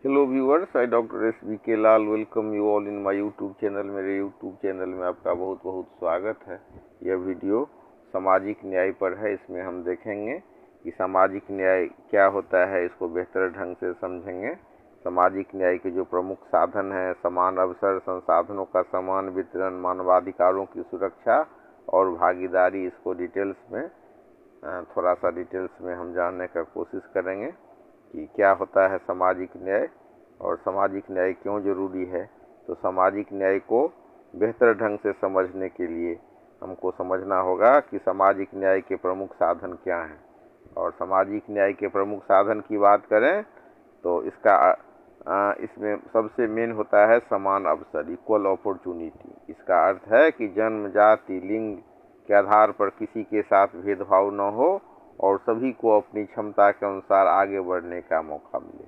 Hello viewers, I doctor S V K Lal welcome you all in my YouTube channel. मेरे YouTube channel में आपका बहुत बहुत स्वागत है। यह वीडियो सामाजिक न्याय पर है। इसमें हम देखेंगे कि सामाजिक न्याय क्या होता है, इसको बेहतर ढंग से समझेंगे। सामाजिक न्याय के जो प्रमुख साधन हैं, समान अवसर, संसाधनों का समान वितरण, मानवाधिकारों की सुरक्षा और भागीदारी, इसको डिटेल्स में थोड़ा सा डिटेल्स में हम जानने का कोशिश करेंगे कि क्या होता है सामाजिक न्याय और सामाजिक न्याय क्यों ज़रूरी है। तो सामाजिक न्याय को बेहतर ढंग से समझने के लिए हमको समझना होगा कि सामाजिक न्याय के प्रमुख साधन क्या हैं। और सामाजिक न्याय के प्रमुख साधन की बात करें तो इसमें सबसे मेन होता है समान अवसर, इक्वल अपॉर्चुनिटी। इसका अर्थ है कि जन्म, जाति, लिंग के आधार पर किसी के साथ भेदभाव न हो और सभी को अपनी क्षमता के अनुसार आगे बढ़ने का मौका मिले।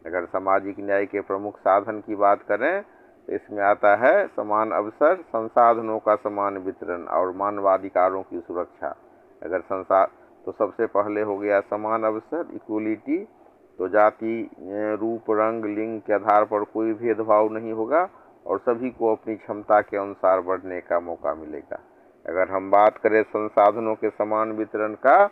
अगर सामाजिक न्याय के प्रमुख साधन की बात करें तो इसमें आता है समान अवसर, संसाधनों का समान वितरण और मानवाधिकारों की सुरक्षा। तो सबसे पहले हो गया समान अवसर, इक्वलिटी। तो जाति, रूप, रंग, लिंग के आधार पर कोई भेदभाव नहीं होगा और सभी को अपनी क्षमता के अनुसार बढ़ने का मौका मिलेगा। अगर हम बात करें संसाधनों के समान वितरण का,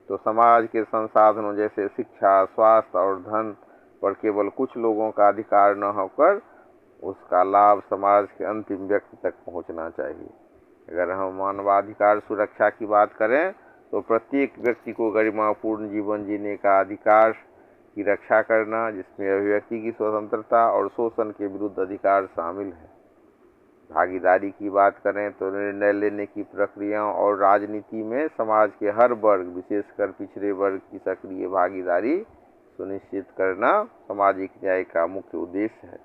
तो समाज के संसाधनों जैसे शिक्षा, स्वास्थ्य और धन पर केवल कुछ लोगों का अधिकार न होकर उसका लाभ समाज के अंतिम व्यक्ति तक पहुंचना चाहिए। अगर हम मानवाधिकार सुरक्षा की बात करें तो प्रत्येक व्यक्ति को गरिमापूर्ण जीवन जीने का अधिकार की रक्षा करना, जिसमें अभिव्यक्ति की स्वतंत्रता और शोषण के विरुद्ध अधिकार शामिल है। भागीदारी की बात करें तो निर्णय लेने की प्रक्रिया और राजनीति में समाज के हर वर्ग, विशेषकर पिछड़े वर्ग की सक्रिय भागीदारी सुनिश्चित करना सामाजिक न्याय का मुख्य उद्देश्य है।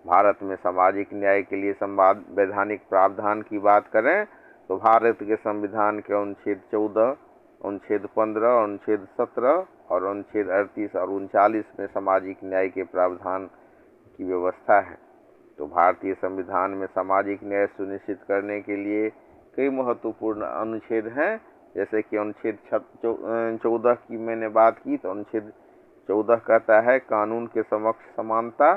भारत में सामाजिक न्याय के लिए संवैधानिक प्रावधान की बात करें तो भारत के संविधान के अनुच्छेद 14, अनुच्छेद 15, अनुच्छेद 17 और अनुच्छेद 38 और 39 में सामाजिक न्याय के प्रावधान की व्यवस्था है। तो भारतीय संविधान में सामाजिक न्याय सुनिश्चित करने के लिए कई महत्वपूर्ण अनुच्छेद हैं। जैसे कि अनुच्छेद 14 की मैंने बात की तो अनुच्छेद 14 कहता है कानून के समक्ष समानता,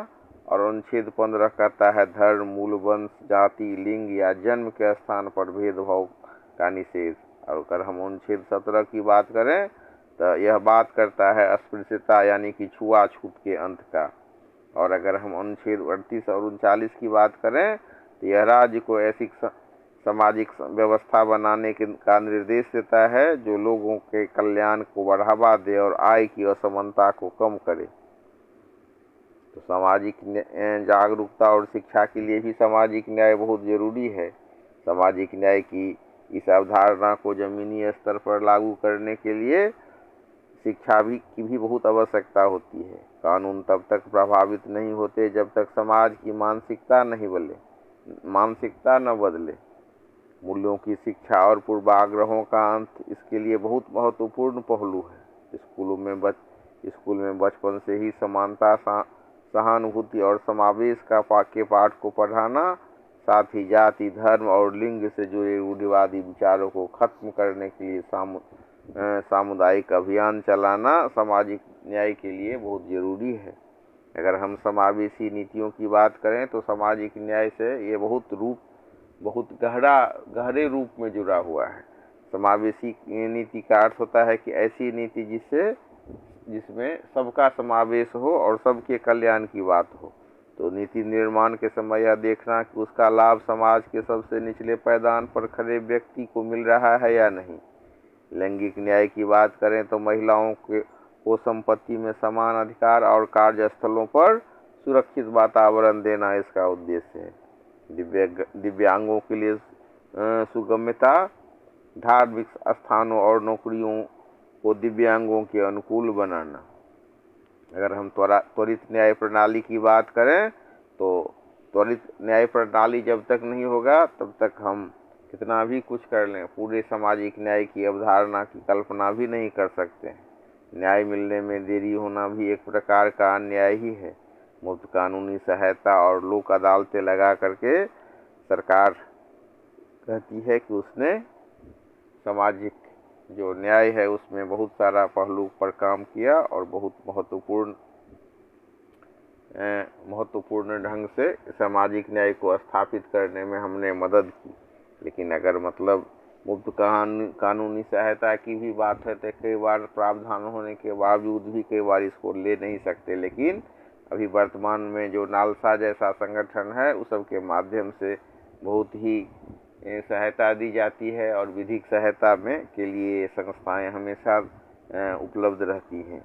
और अनुच्छेद 15 कहता है धर्म, मूल, वंश, जाति, लिंग या जन्म के स्थान पर भेदभाव का निषेध। और अगर हम अनुच्छेद 17 की बात करें तो यह बात करता है अस्पृश्यता यानी कि छुआछूत के अंत का। और अगर हम अनुच्छेद 38 और 39 की बात करें तो यह राज्य को ऐसी सामाजिक व्यवस्था बनाने का निर्देश देता है जो लोगों के कल्याण को बढ़ावा दे और आय की असमानता को कम करे। तो सामाजिक जागरूकता और शिक्षा के लिए भी सामाजिक न्याय बहुत ज़रूरी है। सामाजिक न्याय की इस अवधारणा को ज़मीनी स्तर पर लागू करने के लिए शिक्षा की भी बहुत आवश्यकता होती है। कानून तब तक प्रभावित नहीं होते जब तक समाज की मानसिकता न बदले। मूल्यों की शिक्षा और पूर्वाग्रहों का अंत इसके लिए बहुत महत्वपूर्ण पहलू है। स्कूल में बचपन से ही समानता, सहानुभूति और समावेश के पाठ को पढ़ाना, साथ ही जाति, धर्म और लिंग से जुड़े रूढ़िवादी विचारों को खत्म करने के लिए सामुदायिक अभियान चलाना सामाजिक न्याय के लिए बहुत ज़रूरी है। अगर हम समावेशी नीतियों की बात करें तो सामाजिक न्याय से ये बहुत गहरे रूप में जुड़ा हुआ है। समावेशी नीति का अर्थ होता है कि ऐसी नीति जिसमें सबका समावेश हो और सबके कल्याण की बात हो। तो नीति निर्माण के समय यह देखना कि उसका लाभ समाज के सबसे निचले पायदान पर खड़े व्यक्ति को मिल रहा है या नहीं। लैंगिक न्याय की बात करें तो महिलाओं को संपत्ति में समान अधिकार और कार्यस्थलों पर सुरक्षित वातावरण देना इसका उद्देश्य है। दिव्यांगों के लिए सुगम्यता, धार्मिक स्थानों और नौकरियों को दिव्यांगों के अनुकूल बनाना। अगर हम त्वरित न्याय प्रणाली की बात करें तो त्वरित न्याय प्रणाली जब तक नहीं होगा तब तक हम कितना भी कुछ कर लें, पूरे सामाजिक न्याय की अवधारणा की कल्पना भी नहीं कर सकते हैं। न्याय मिलने में देरी होना भी एक प्रकार का अन्याय ही है। मुफ्त कानूनी सहायता और लोक अदालतें लगा करके सरकार कहती है कि उसने सामाजिक जो न्याय है उसमें बहुत सारा पहलू पर काम किया और बहुत महत्वपूर्ण महत्वपूर्ण ढंग से सामाजिक न्याय को स्थापित करने में हमने मदद की। लेकिन अगर मतलब मुफ्त कानूनी सहायता की भी बात है तो कई बार प्रावधान होने के बावजूद भी कई बार इसको ले नहीं सकते। लेकिन अभी वर्तमान में जो नालसा जैसा संगठन है उस सब के माध्यम से बहुत ही सहायता दी जाती है और विधिक सहायता में के लिए संस्थाएं हमेशा उपलब्ध रहती हैं।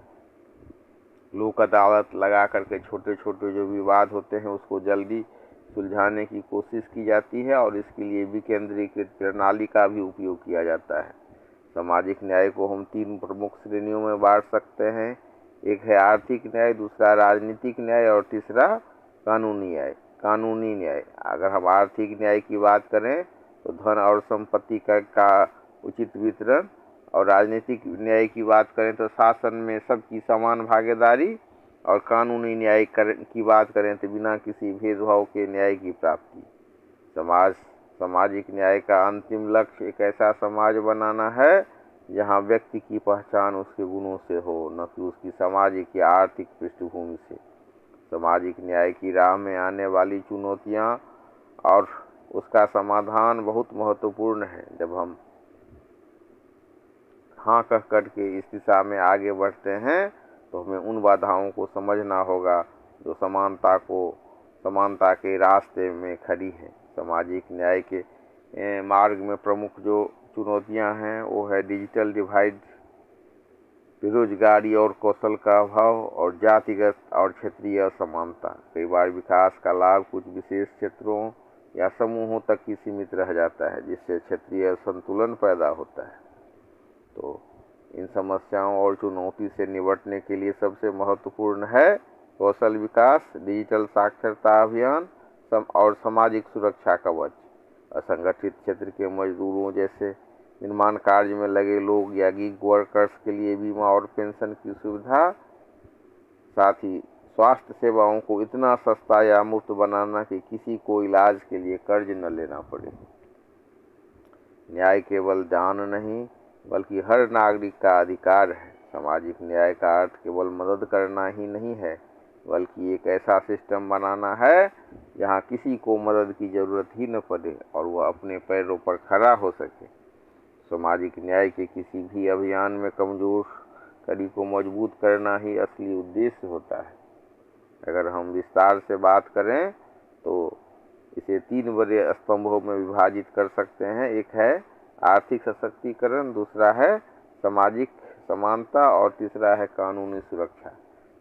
लोक अदालत लगा करके छोटे छोटे जो विवाद होते हैं उसको जल्दी सुलझाने की कोशिश की जाती है और इसके लिए विकेंद्रीकृत प्रणाली का भी उपयोग किया जाता है। सामाजिक न्याय को हम 3 प्रमुख श्रेणियों में बांट सकते हैं। एक है आर्थिक न्याय, दूसरा राजनीतिक न्याय और तीसरा कानूनी न्याय। अगर हम आर्थिक न्याय की बात करें तो धन और संपत्ति का उचित वितरण, और राजनीतिक न्याय की बात करें तो शासन में सबकी समान भागीदारी, और कानूनी न्याय की बात करें तो बिना किसी भेदभाव के न्याय की प्राप्ति। सामाजिक न्याय का अंतिम लक्ष्य एक ऐसा समाज बनाना है जहां व्यक्ति की पहचान उसके गुणों से हो, न कि उसकी सामाजिक या आर्थिक पृष्ठभूमि से। सामाजिक न्याय की राह में आने वाली चुनौतियां और उसका समाधान बहुत महत्वपूर्ण है। जब हम हाँ कह कर के इस दिशा में आगे बढ़ते हैं तो हमें उन बाधाओं को समझना होगा जो समानता के रास्ते में खड़ी है। सामाजिक न्याय के मार्ग में प्रमुख जो चुनौतियां हैं वो है डिजिटल डिवाइड, बेरोजगारी और कौशल का अभाव, और जातिगत और क्षेत्रीय असमानता। कई बार विकास का लाभ कुछ विशेष क्षेत्रों या समूहों तक ही सीमित रह जाता है, जिससे क्षेत्रीय असंतुलन पैदा होता है। तो इन समस्याओं और चुनौती से निपटने के लिए सबसे महत्वपूर्ण है कौशल विकास, डिजिटल साक्षरता अभियान और सामाजिक सुरक्षा कवच। असंगठित क्षेत्र के मजदूरों जैसे निर्माण कार्य में लगे लोग या गिग वर्कर्स के लिए बीमा और पेंशन की सुविधा, साथ ही स्वास्थ्य सेवाओं को इतना सस्ता या मुफ्त बनाना कि किसी को इलाज के लिए कर्ज न लेना पड़े। न्याय केवल दान नहीं बल्कि हर नागरिक का अधिकार है। सामाजिक न्याय का अर्थ केवल मदद करना ही नहीं है, बल्कि एक ऐसा सिस्टम बनाना है जहां किसी को मदद की जरूरत ही न पड़े और वह अपने पैरों पर खड़ा हो सके। सामाजिक न्याय के किसी भी अभियान में कमजोर कड़ी को मजबूत करना ही असली उद्देश्य होता है। अगर हम विस्तार से बात करें तो इसे 3 बड़े स्तंभों में विभाजित कर सकते हैं। एक है आर्थिक सशक्तिकरण, दूसरा है सामाजिक समानता और तीसरा है कानूनी सुरक्षा।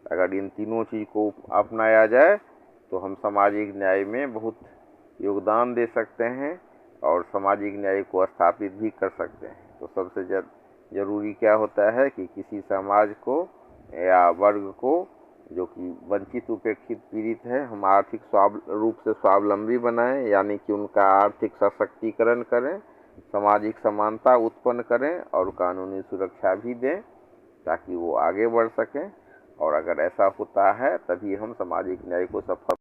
अगर इन तीनों चीज को अपनाया जाए तो हम सामाजिक न्याय में बहुत योगदान दे सकते हैं और सामाजिक न्याय को स्थापित भी कर सकते हैं। तो सबसे जरूरी क्या होता है कि किसी समाज को या वर्ग को जो कि वंचित, उपेक्षित, पीड़ित है, हम आर्थिक रूप से स्वावलंबी बनाएं, यानी कि उनका आर्थिक सशक्तिकरण करें, सामाजिक समानता उत्पन्न करें और कानूनी सुरक्षा भी दें ताकि वो आगे बढ़ सकें। और अगर ऐसा होता है तभी हम सामाजिक न्याय को सफल